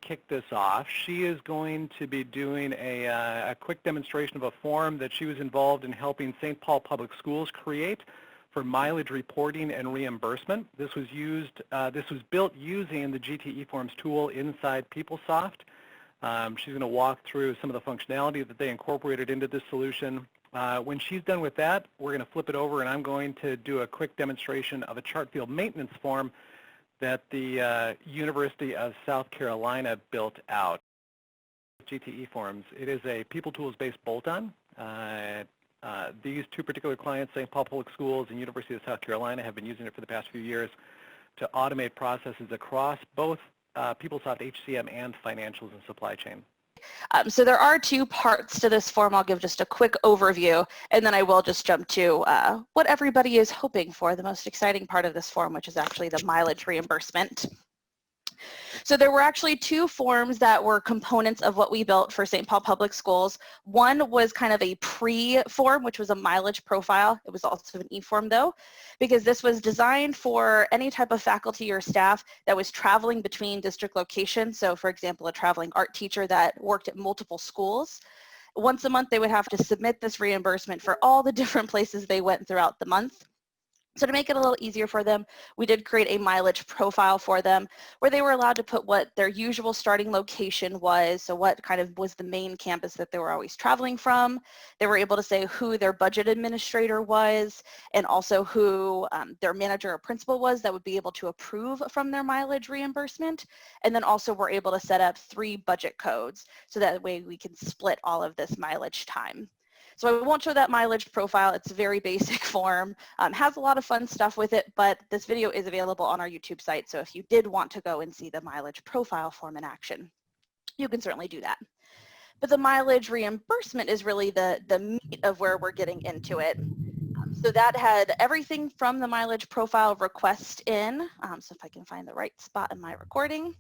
kick this off. She is going to be doing a quick demonstration of a form that she was involved in helping St. Paul Public Schools create for mileage reporting and reimbursement. This was built using the GT eForms tool inside PeopleSoft. She's going to walk through some of the functionality that they incorporated into this solution. When she's done with that, we're going to flip it over and I'm going to do a quick demonstration of a Chartfield maintenance form that the University of South Carolina built out. GT eForms. It is a People Tools-based bolt-on. These two particular clients, St. Paul Public Schools and University of South Carolina, have been using it for the past few years to automate processes across both PeopleSoft HCM and financials and supply chain. So there are two parts to this form. I'll give just a quick overview, and then I will just jump to what everybody is hoping for, the most exciting part of this form, which is actually the mileage reimbursement. So there were actually two forms that were components of what we built for St. Paul Public Schools. One was kind of a pre-form, which was a mileage profile. It was also an e-form though, because this was designed for any type of faculty or staff that was traveling between district locations. So for example, a traveling art teacher that worked at multiple schools. Once a month, they would have to submit this reimbursement for all the different places they went throughout the month. So to make it a little easier for them, we did create a mileage profile for them where they were allowed to put what their usual starting location was, so what kind of was the main campus that they were always traveling from. They were able to say who their budget administrator was and also who their manager or principal was that would be able to approve from their mileage reimbursement. And then also we're able to set up 3 budget codes so that way we can split all of this mileage time. So I won't show that mileage profile. It's a very basic form, has a lot of fun stuff with it, but this video is available on our YouTube site. So if you did want to go and see the mileage profile form in action, you can certainly do that. But the mileage reimbursement is really the meat of where we're getting into it. So that had everything from the mileage profile request in. So if I can find the right spot in my recording.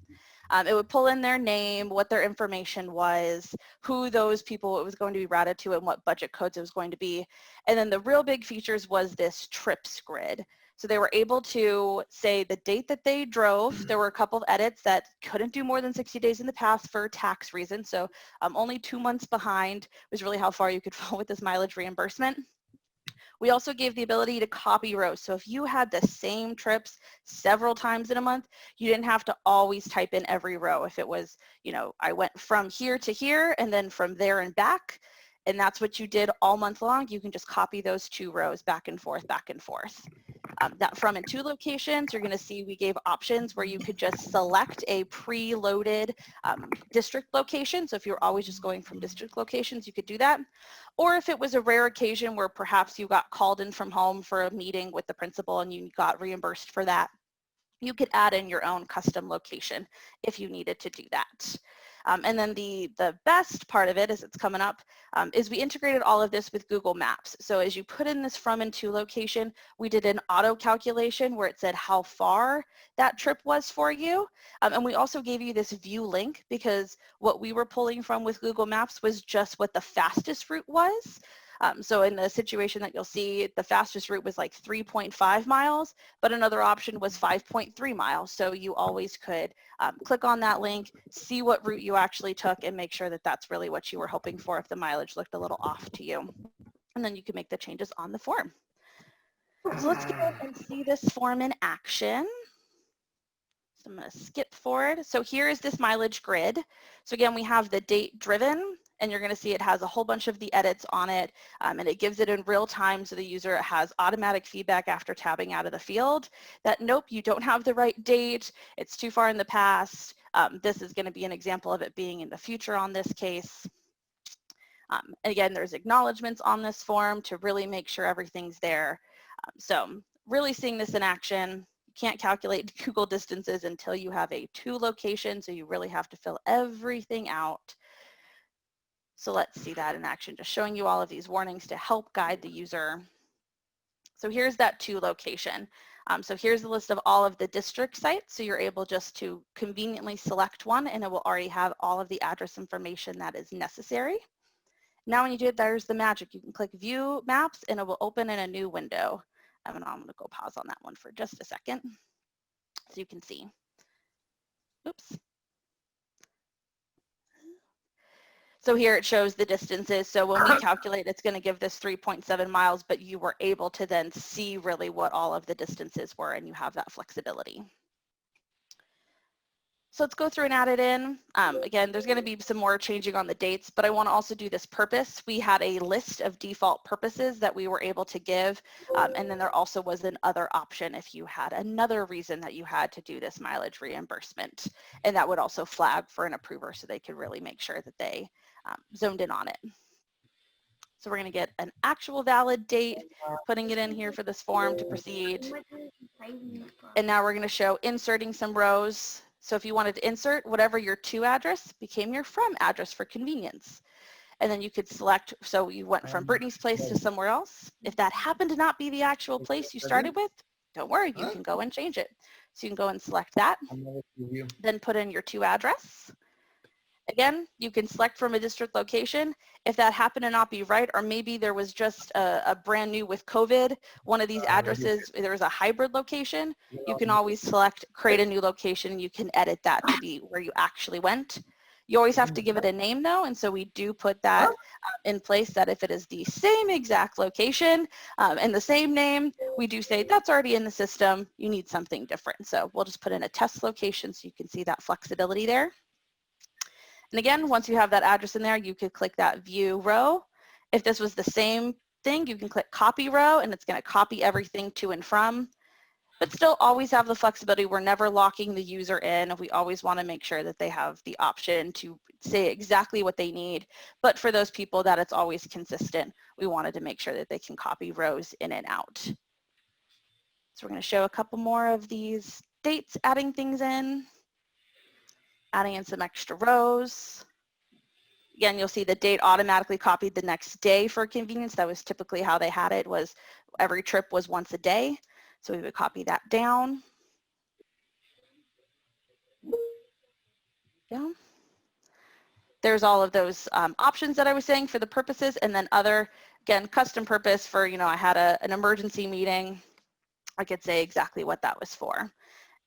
It would pull in their name, what their information was, who those people it was going to be routed to, and what budget codes it was going to be. And then the real big features was this trips grid. So they were able to say the date that they drove. There were a couple of edits that couldn't do more than 60 days in the past for tax reasons. So only 2 months behind was really how far you could fall with this mileage reimbursement. We also gave the ability to copy rows. So if you had the same trips several times in a month, you didn't have to always type in every row. If it was, you know, I went from here to here and then from there and back, and that's what you did all month long, you can just copy those 2 rows back and forth, back and forth. That from and to locations, you're going to see we gave options where you could just select a preloaded district location. So if you're always just going from district locations, you could do that. Or if it was a rare occasion where perhaps you got called in from home for a meeting with the principal and you got reimbursed for that, you could add in your own custom location if you needed to do that. And then the best part of it, as it's coming up, is we integrated all of this with Google Maps. So as you put in this from and to location, we did an auto calculation where it said how far that trip was for you. And we also gave you this view link because what we were pulling from with Google Maps was just what the fastest route was. So in the situation that you'll see, the fastest route was like 3.5 miles, but another option was 5.3 miles. So you always could click on that link, see what route you actually took, and make sure that that's really what you were hoping for if the mileage looked a little off to you. And then you can make the changes on the form. So let's go and see this form in action. So I'm going to skip forward. So here is this mileage grid. So again, we have the date driven, and you're going to see it has a whole bunch of the edits on it, and it gives it in real time so the user has automatic feedback after tabbing out of the field that, nope, you don't have the right date, it's too far in the past. This is going to be an example of it being in the future on this case. And again, there's acknowledgments on this form to really make sure everything's there. So really seeing this in action. You can't calculate Google distances until you have a to location, so you really have to fill everything out. So let's see that in action, just showing you all of these warnings to help guide the user. So here's that to location. So here's the list of all of the district sites. So you're able just to conveniently select one and it will already have all of the address information that is necessary. Now when you do it, there's the magic. You can click View Maps and it will open in a new window. I'm going to go pause on that one for just a second so you can see. Oops. So here it shows the distances. So when we calculate, it's going to give this 3.7 miles, but you were able to then see really what all of the distances were, and you have that flexibility. So let's go through and add it in. Again, there's going to be some more changing on the dates, but I want to also do this purpose. We had a list of default purposes that we were able to give, and then there also was an other option if you had another reason that you had to do this mileage reimbursement, and that would also flag for an approver so they could really make sure that they zoned in on it. So we're going to get an actual valid date, putting it in here for this form to proceed. And now we're going to show inserting some rows. So if you wanted to insert whatever your to address became your from address for convenience. And then you could select, so you went from Brittany's place to somewhere else. If that happened to not be the actual place you started with, don't worry, you can go and change it. So you can go and select that, then put in your to address. Again, you can select from a district location. If that happened to not be right, or maybe there was just a brand new with COVID, one of these addresses, there was a hybrid location, you can always select create a new location. You can edit that to be where you actually went. You always have to give it a name though, and so we do put that in place that if it is the same exact location and the same name, we do say that's already in the system, you need something different. So we'll just put in a test location so you can see that flexibility there. And again, once you have that address in there, you could click that view row. If this was the same thing, you can click copy row and it's going to copy everything to and from, but still always have the flexibility. We're never locking the user in. We always want to make sure that they have the option to say exactly what they need. But for those people that it's always consistent, we wanted to make sure that they can copy rows in and out. So we're going to show a couple more of these dates, adding things in. Adding in some extra rows. Again, you'll see the date automatically copied the next day for convenience. That was typically how they had it, was every trip was once a day. So we would copy that down. Yeah. There's all of those options that I was saying for the purposes, and then other, again, custom purpose for, you know, I had an emergency meeting. I could say exactly what that was for.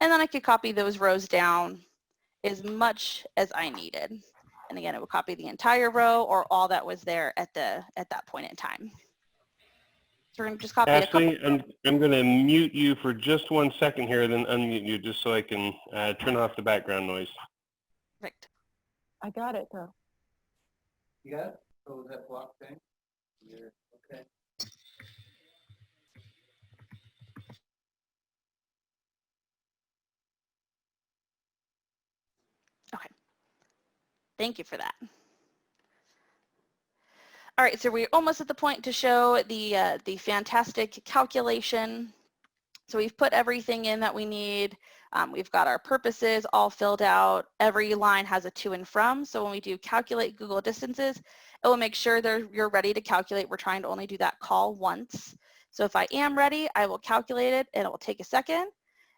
And then I could copy those rows down as much as I needed. And again, it will copy the entire row or all that was there at that point in time. So we're going to just copy Ashley, I'm going to mute you for just 1 second here, then unmute you just so I can turn off the background noise. Perfect. I got it though. You got it? Oh, that block thing? Yeah. Okay. Okay. Thank you for that. All right, so we're almost at the point to show the fantastic calculation. So we've put everything in that we need. We've got our purposes all filled out. Every line has a to and from. So when we do calculate Google distances, it will make sure that you're ready to calculate. We're trying to only do that call once. So if I am ready, I will calculate it and it will take a second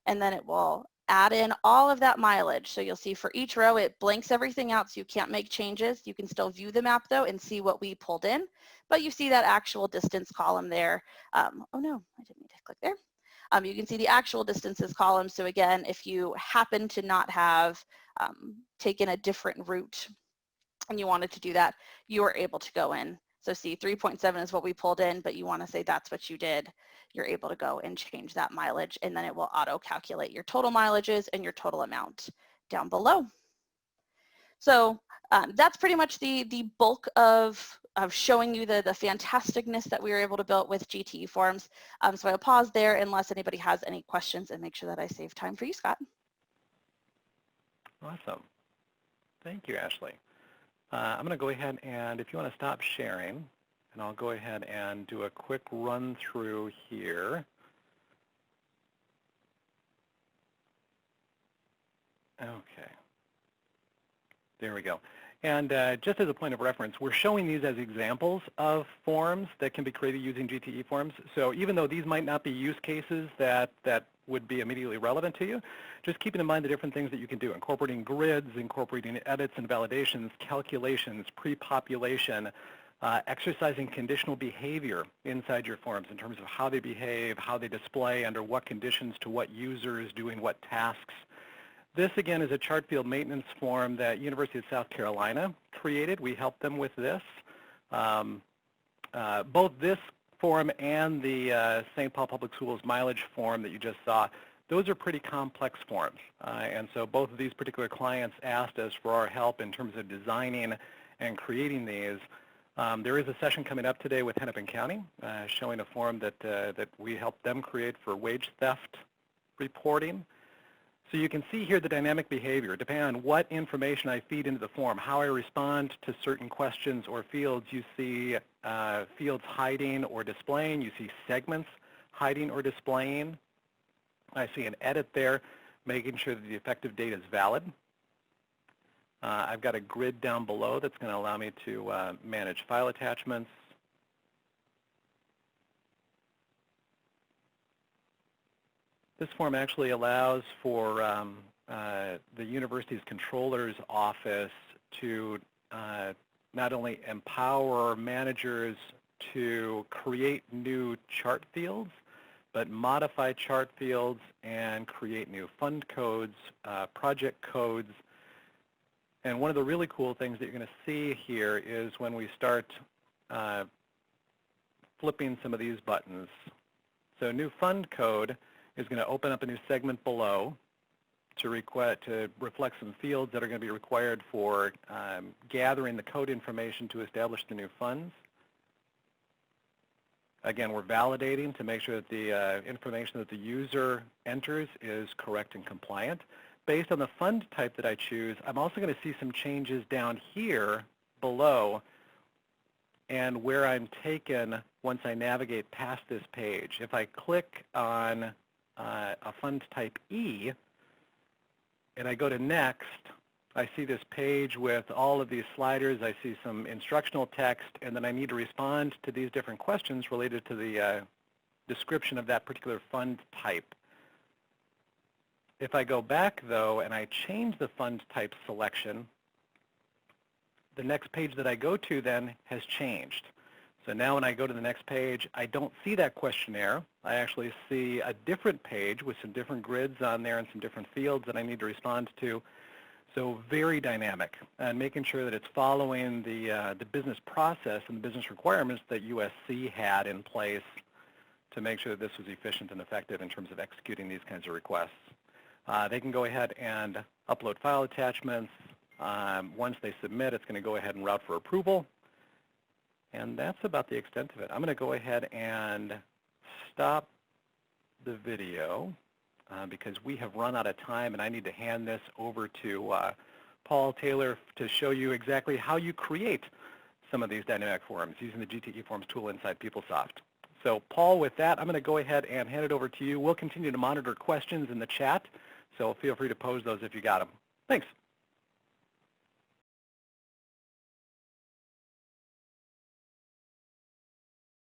and then it will add in all of that mileage. So you'll see for each row, it blanks everything out so you can't make changes. You can still view the map though and see what we pulled in, but you see that actual distance column there. Oh no, I didn't mean to click there. You can see the actual distances column. So again, if you happen to not have taken a different route and you wanted to do that, you are able to go in. So see 3.7 is what we pulled in, but you want to say that's what you did. You're able to go and change that mileage and then it will auto calculate your total mileages and your total amount down below. So that's pretty much the bulk of showing you the fantasticness that we were able to build with GT eForms. So I'll pause there unless anybody has any questions and make sure that I save time for you, Scott. Awesome. Thank you, Ashley. I'm going to go ahead and if you want to stop sharing, and I'll go ahead and do a quick run through here. Okay. There we go. And just as a point of reference, we're showing these as examples of forms that can be created using GT eForms. So even though these might not be use cases that would be immediately relevant to you, just keeping in mind the different things that you can do, incorporating grids, incorporating edits and validations, calculations, pre-population, exercising conditional behavior inside your forms in terms of how they behave, how they display, under what conditions to what users, doing what tasks. This, again, is a Chartfield maintenance form that University of South Carolina created. We helped them with this. Both this form and the St. Paul Public Schools mileage form that you just saw, those are pretty complex forms. And so both of these particular clients asked us for our help in terms of designing and creating these. There is a session coming up today with Hennepin County showing a form that we helped them create for wage theft reporting. So you can see here the dynamic behavior. Depending on what information I feed into the form, how I respond to certain questions or fields, you see fields hiding or displaying. You see segments hiding or displaying. I see an edit there, making sure that the effective date is valid. I've got a grid down below that's going to allow me to manage file attachments. This form actually allows for the university's controller's office to not only empower managers to create new chart fields, but modify chart fields and create new fund codes, project codes. And one of the really cool things that you're going to see here is when we start flipping some of these buttons. So new fund code is going to open up a new segment below to reflect some fields that are going to be required for gathering the code information to establish the new funds. Again, we're validating to make sure that the information that the user enters is correct and compliant. Based on the fund type that I choose, I'm also going to see some changes down here below and where I'm taken once I navigate past this page. If I click on a fund type E and I go to next, I see this page with all of these sliders. I see some instructional text, and then I need to respond to these different questions related to the description of that particular fund type. If I go back, though, and I change the fund type selection, the next page that I go to then has changed. So now when I go to the next page, I don't see that questionnaire. I actually see a different page with some different grids on there and some different fields that I need to respond to. So very dynamic, and making sure that it's following the business process and the business requirements that USC had in place to make sure that this was efficient and effective in terms of executing these kinds of requests. They can go ahead and upload file attachments. Once they submit, it's going to go ahead and route for approval. And that's about the extent of it. I'm going to go ahead and stop the video because we have run out of time, and I need to hand this over to Paul Taylor to show you exactly how you create some of these dynamic forms using the GT eForms tool inside PeopleSoft. So Paul, with that, I'm going to go ahead and hand it over to you. We'll continue to monitor questions in the chat, so feel free to pose those if you got them. Thanks.